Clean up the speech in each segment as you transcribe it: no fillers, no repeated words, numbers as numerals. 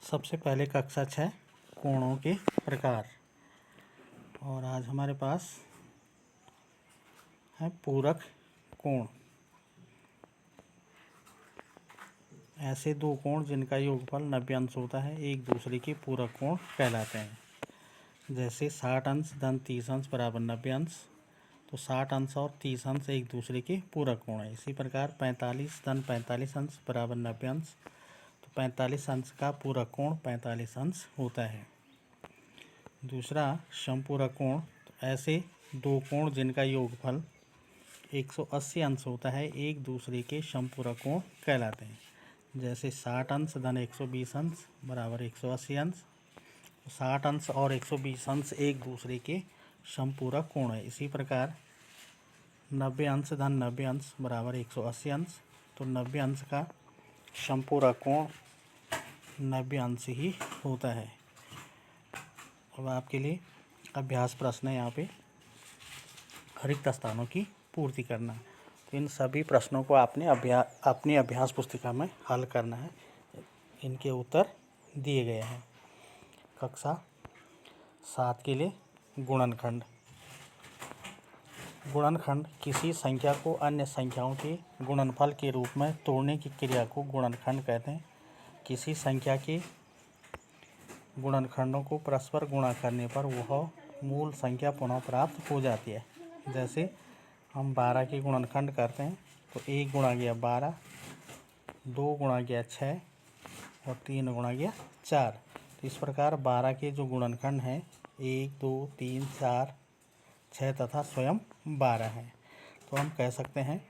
सबसे पहले कक्षा 6 कोणों के प्रकार। और आज हमारे पास है पूरक कोण। ऐसे दो कोण जिनका योगफल 90 अंश होता है एक दूसरे के पूरक कोण कहलाते हैं। जैसे 60 अंश धन 30 अंश बराबर 90 अंश, तो 60 अंश और 30 अंश एक दूसरे के पूरक कोण है। इसी प्रकार 45 धन 45 अंश बराबर 90 अंश, तो 45 अंश का पूरक कोण 45 अंश होता है। दूसरा समपूरक कोण, तो ऐसे दो कोण जिनका योगफल 180 अंश होता है एक दूसरे के समपूरक कोण कहलाते हैं। जैसे 60 अंश धन 120 अंश बराबर 180 अंश, 60 अंश और 120 अंश एक दूसरे के समपूरक कोण है। इसी प्रकार 90 अंश धन 90 अंश बराबर 180 अंश, तो 90 अंश का समपूरक कोण 90 अंश ही होता है। अब आपके लिए अभ्यास प्रश्न है यहाँ पे रिक्त स्थानों की पूर्ति करना। तो इन सभी प्रश्नों को आपने अपनी अभ्यास पुस्तिका में हल करना है। इनके उत्तर दिए गए हैं। कक्षा 7 के लिए गुणनखंड। गुणनखंड किसी संख्या को अन्य संख्याओं के गुणनफल के रूप में तोड़ने की क्रिया को गुणनखंड कहते हैं। किसी संख्या के गुणनखंडों को परस्पर गुणा करने पर वह मूल संख्या पुनः प्राप्त हो जाती है। जैसे हम 12 के गुणनखंड करते हैं तो 1 गुणा गया 12, 2 गुणा गया 6 और 3 गुणा गया 4। तो इस प्रकार 12 के जो गुणनखंड हैं 1, 2, 3, 4, 6 तथा स्वयं 12 है। तो हम कह सकते हैं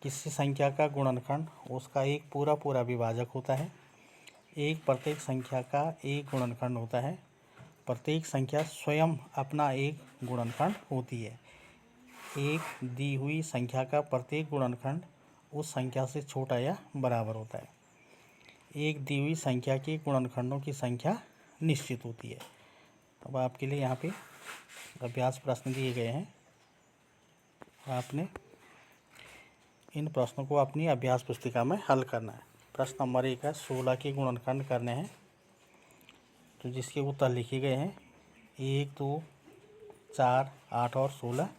किसी संख्या का गुणनखंड उसका एक पूरा विभाजक होता है। एक प्रत्येक संख्या का एक गुणनखंड होता है। प्रत्येक संख्या स्वयं अपना एक गुणनखंड होती है। एक दी हुई संख्या का प्रत्येक गुणनखंड उस संख्या से छोटा या बराबर होता है। एक दी हुई संख्या के गुणनखंडों की संख्या निश्चित होती है। अब आपके लिए यहाँ पे अभ्यास प्रश्न दिए गए हैं। आपने इन प्रश्नों को अपनी अभ्यास पुस्तिका में हल करना है। प्रश्न नंबर 1 है 16 के गुणनखंड करने हैं, तो जिसके उत्तर लिखे गए हैं 1, 2, 4, 8 और 16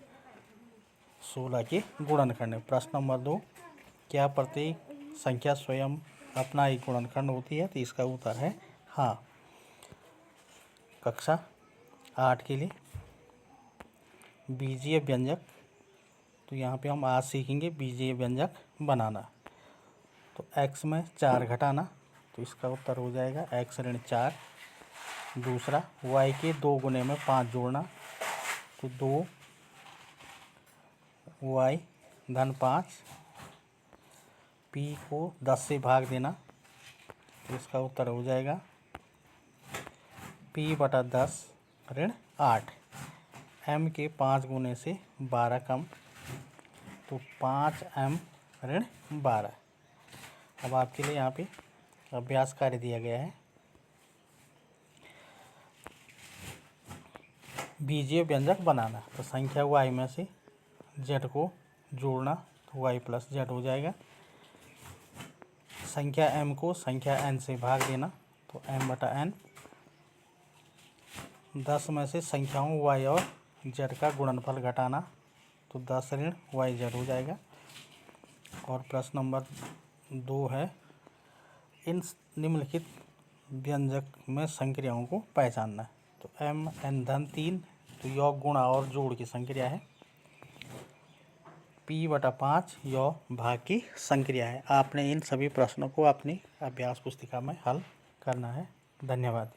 16 के गुणनखंड है। प्रश्न नंबर 2, क्या प्रत्येक संख्या स्वयं अपना एक गुणनखंड होती है? तो इसका उत्तर है हाँ। कक्षा 8 के लिए बीजीय व्यंजक। तो यहाँ पे हम आज सीखेंगे बीजीय व्यंजक बनाना। तो x में 4 घटाना, तो इसका उत्तर हो जाएगा x ऋण 4। दूसरा y के 2 गुने में 5 जोड़ना, तो 2y धन 5। p को 10 से भाग देना, तो इसका उत्तर हो जाएगा p बटा 10 ऋण 8। m के 5 गुने से 12 कम, तो 5m ऋण 12। अब आपके लिए यहाँ पे अभ्यास कार्य दिया गया है। बीजीय व्यंजक बनाना, तो संख्या y में से z को जोड़ना, तो y प्लस z हो जाएगा। संख्या m को संख्या n से भाग देना, तो m बटा n। 10 में से संख्याओं y और z का गुणनफल घटाना, तो 10 ऋण yz हो जाएगा। और प्रश्न नंबर 2 है इन निम्नलिखित व्यंजक में संक्रियाओं को पहचानना। तो m n धन 3, तो योग गुणा और जोड़ की संक्रिया है। p बटा 5 योग भाग की संक्रिया है। आपने इन सभी प्रश्नों को अपनी अभ्यास पुस्तिका में हल करना है। धन्यवाद।